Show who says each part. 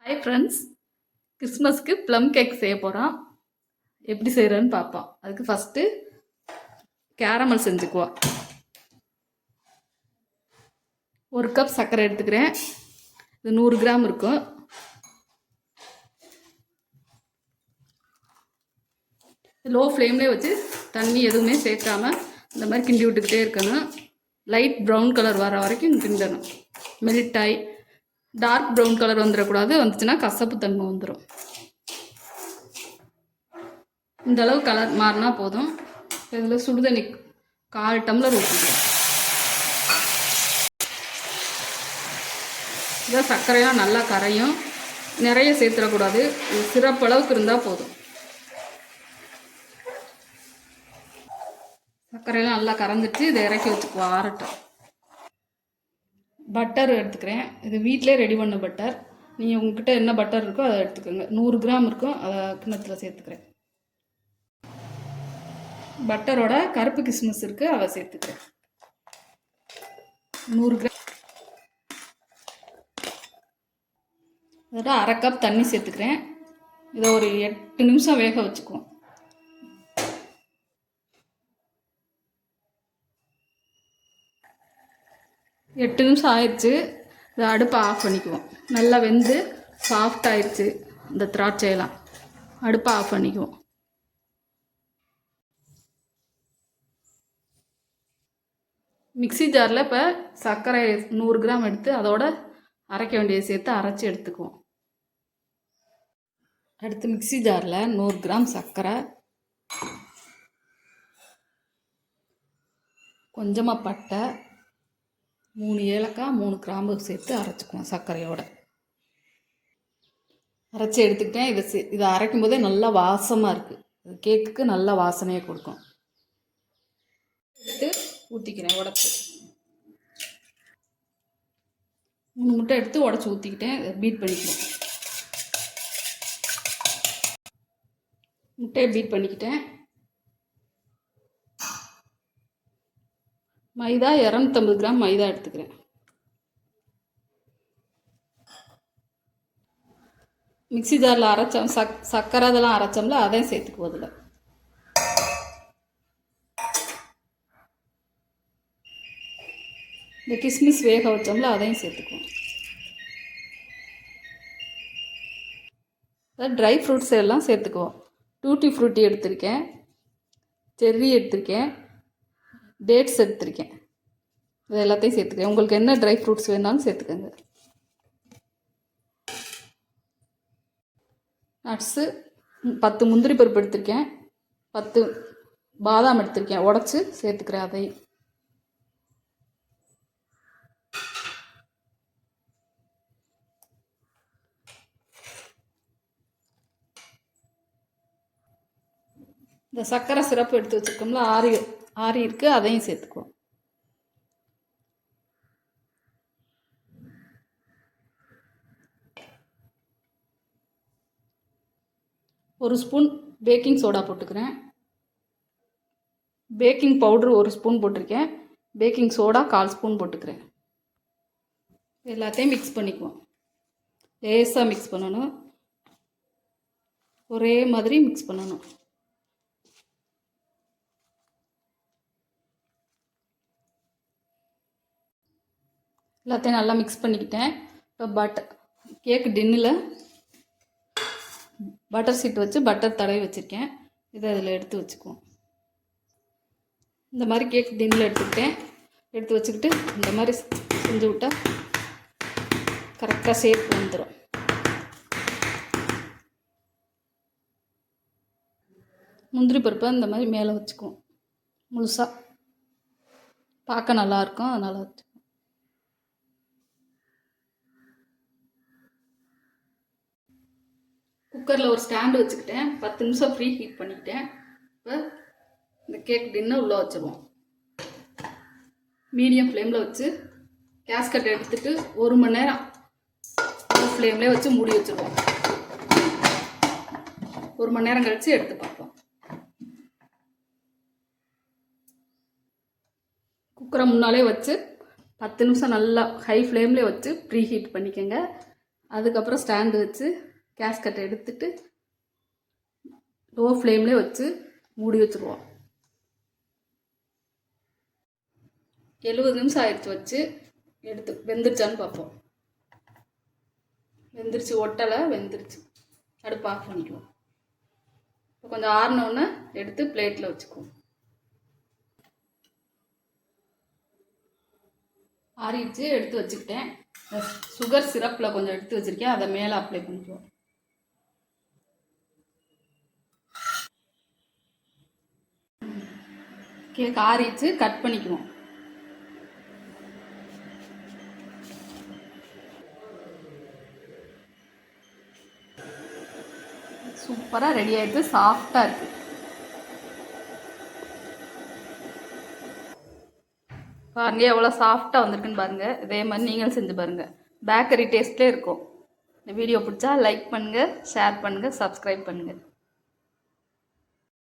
Speaker 1: Hi friends, கிறிஸ்மஸ்க்கு plum cake செய்ய போகிறோம். எப்படி செய்கிறேன்னு பார்ப்போம். அதுக்கு ஃபஸ்ட்டு கேரமல் செஞ்சுக்குவோம். 1 கப் சர்க்கரை எடுத்துக்கிறேன். இது 100 கிராம் இருக்கும். லோ ஃப்ளேம்லேயே வச்சு தண்ணி எதுவுமே சேர்க்காம இந்த மாதிரி கிண்டி விட்டுக்கிட்டே இருக்கணும். லைட் ப்ரௌன் கலர் வர வரைக்கும் கிண்டணும். மெல்ட் ஆகி டார்க் ப்ரௌன் கலர் வந்துடக்கூடாது. வந்துச்சுன்னா கசப்பு தன்மை வந்துடும். இந்த அளவு கலர் மாறினா போதும். இதில் சுடுதண்ணி 1/4 டம்ளர் ஊற்றிக்கிறேன். இதை சர்க்கரையெல்லாம் நல்லா கரையும். நிறைய சேர்த்துடக்கூடாது. சிறப்பு அளவுக்கு இருந்தால் போதும். சர்க்கரையெல்லாம் நல்லா கரைஞ்சிட்டு இதை இறக்கி வச்சுக்குவோம், ஆறட்டும். பட்டர் எடுத்துக்கிறேன். இது வீட்டிலே ரெடி பண்ண பட்டர். நீங்கள் உங்ககிட்ட என்ன பட்டர் இருக்கோ அதை எடுத்துக்கோங்க. 100 கிராம் இருக்கும். அதை கிண்ணத்தில் சேர்த்துக்கிறேன். பட்டரோட கருப்பு கிஸ்மிஸ் இருக்குது, அதை சேர்த்துக்கிறேன். 100 கிராம். அதோட 1/2 கப் தண்ணி சேர்த்துக்கிறேன். இதை ஒரு 8 நிமிஷம் வேக வச்சுக்குவோம். எட்டு நிமிஷம் ஆயிடுச்சு. இதை அடுப்பை ஆஃப் பண்ணிக்குவோம். நல்லா வெந்து சாஃப்ட் ஆயிடுச்சு இந்த திராட்சையெல்லாம். அடுப்பை ஆஃப் பண்ணிக்குவோம். மிக்ஸி ஜாரில் இப்போ சர்க்கரை 100 கிராம் எடுத்து அதோட அரைக்க வேண்டியதை சேர்த்து அரைச்சி எடுத்துக்குவோம். அடுத்து மிக்ஸி ஜாரில் 100 கிராம் சர்க்கரை, கொஞ்சமாக பட்டை, 3 ஏலக்காய், 3 கிராம்பு சேர்த்து அரைச்சிக்குவோம். சர்க்கரையோட அரைச்சி எடுத்துக்கிட்டேன். இதை அரைக்கும் போதே நல்லா வாசமாக இருக்குது. கேக்குக்கு நல்ல வாசனையை கொடுக்கும். எடுத்து ஊற்றிக்கிறேன். உடச்சி 3 முட்டை எடுத்து உடச்சி ஊற்றிக்கிட்டேன். பீட் பண்ணிக்குவோம். முட்டையை பீட் பண்ணிக்கிட்டேன். மைதா 250 கிராம் மைதா எடுத்துக்கிறேன். மிக்ஸி ஜாரில் அரைச்சோம், சர்க்கரை அதெல்லாம் அரைச்சோம்ல, அதையும் சேர்த்துக்குவோம். அதில் இந்த கிஸ்மிஸ் வேக வச்சோம்ல, அதையும் சேர்த்துக்குவோம். ட்ரை ஃப்ரூட்ஸ் எல்லாம் சேர்த்துக்குவோம். டூட்டி ஃப்ரூட்டி எடுத்திருக்கேன், செர்ரி எடுத்திருக்கேன், டேட்ஸ் எடுத்திருக்கேன். இது எல்லாத்தையும் சேர்த்துக்கிறேன். உங்களுக்கு என்ன ட்ரை ஃப்ரூட்ஸ் வேணாலும் சேர்த்துக்கோங்க. நட்ஸு 10 முந்திரி பருப்பு எடுத்திருக்கேன், 10 பாதாம் எடுத்திருக்கேன். உடச்சி சேர்த்துக்கிறேன். அதையும் இந்த சர்க்கரை சிரப்பு எடுத்து வச்சுருக்கோம்ல, ஆறி இருக்குது, அதையும் சேர்த்துக்குவோம். ஒரு ஸ்பூன் பேக்கிங் சோடா போட்டுக்கிறேன். பேக்கிங் பவுட்ரு 1 ஸ்பூன் போட்டிருக்கேன். பேக்கிங் சோடா 1/4 ஸ்பூன் போட்டுக்கிறேன். எல்லாத்தையும் மிக்ஸ் பண்ணிக்குவோம். லேசாக மிக்ஸ் பண்ணணும். ஒரே மாதிரி மிக்ஸ் பண்ணணும். எல்லாத்தையும் நல்லா மிக்ஸ் பண்ணிக்கிட்டேன். இப்போ கேக்கு டின்னில் பட்டர் சீட் வச்சு பட்டர் தடவி வச்சுருக்கேன். இதை அதில் எடுத்து வச்சுக்குவோம். இந்த மாதிரி கேக் டின்னில் எடுத்து வச்சுக்கிட்டு இந்த மாதிரி செஞ்சு விட்டால் கரெக்டாக ஷேப் வந்துடும். முந்திரி பருப்பை இந்த மாதிரி மேலே வச்சுக்குவோம். முழுசாக பார்க்க நல்லாயிருக்கும், அதனால் வச்சு. குக்கரில் ஒரு ஸ்டாண்டு வச்சுக்கிட்டேன். 10 நிமிஷம் ஃப்ரீ ஹீட் பண்ணிக்கிட்டேன். இப்போ இந்த கேக் டின்னை உள்ளே வச்சுருவோம். மீடியம் ஃப்ளேமில் வச்சு கேஸ்கட் எடுத்துகிட்டு 1 மணி நேரம் ஃப்ளேம்லேயே வச்சு மூடி வச்சுருவோம். 1 மணி நேரம் கழித்து எடுத்து பார்ப்போம். குக்கரை முன்னாலே வச்சு 10 நிமிஷம் நல்லா ஹை ஃப்ளேம்லேயே வச்சு ப்ரீ ஹீட் பண்ணிக்கோங்க. அதுக்கப்புறம் ஸ்டாண்டு வச்சு கேஸ்கட்டை எடுத்துட்டு லோ ஃப்ளேம்லேயே வச்சு மூடி வச்சுருவோம். 70 நிமிஷம் ஆயிடுச்சு வச்சு எடுத்து வெந்துருச்சான்னு பார்ப்போம். வெந்துருச்சு, ஒட்டலை, வெந்துருச்சு. அடுப்பு ஆஃப் பண்ணிக்குவோம். இப்போ கொஞ்சம் ஆறினோடனே எடுத்து பிளேட்டில் வச்சுக்குவோம். ஆறிடுச்சு, எடுத்து வச்சுக்கிட்டேன். சுகர் சிரப்பில் கொஞ்சம் எடுத்து வச்சுருக்கேன், அதை மேலே அப்ளை பண்ணிக்குவோம். கேக் ஆறிடுச்சு, கட் பண்ணிக்குவோம். சூப்பராக ரெடி ஆகிடுது, சாஃப்டாக இருக்குது. பாருங்கள் எவ்வளோ சாஃப்டாக வந்திருக்குன்னு பாருங்கள். இதே மாதிரி நீங்களும் செஞ்சு பாருங்கள். பேக்கரி டேஸ்ட்லேயே இருக்கும். இந்த வீடியோ பிடிச்சா லைக் பண்ணுங்கள், ஷேர் பண்ணுங்கள், சப்ஸ்கிரைப் பண்ணுங்கள்.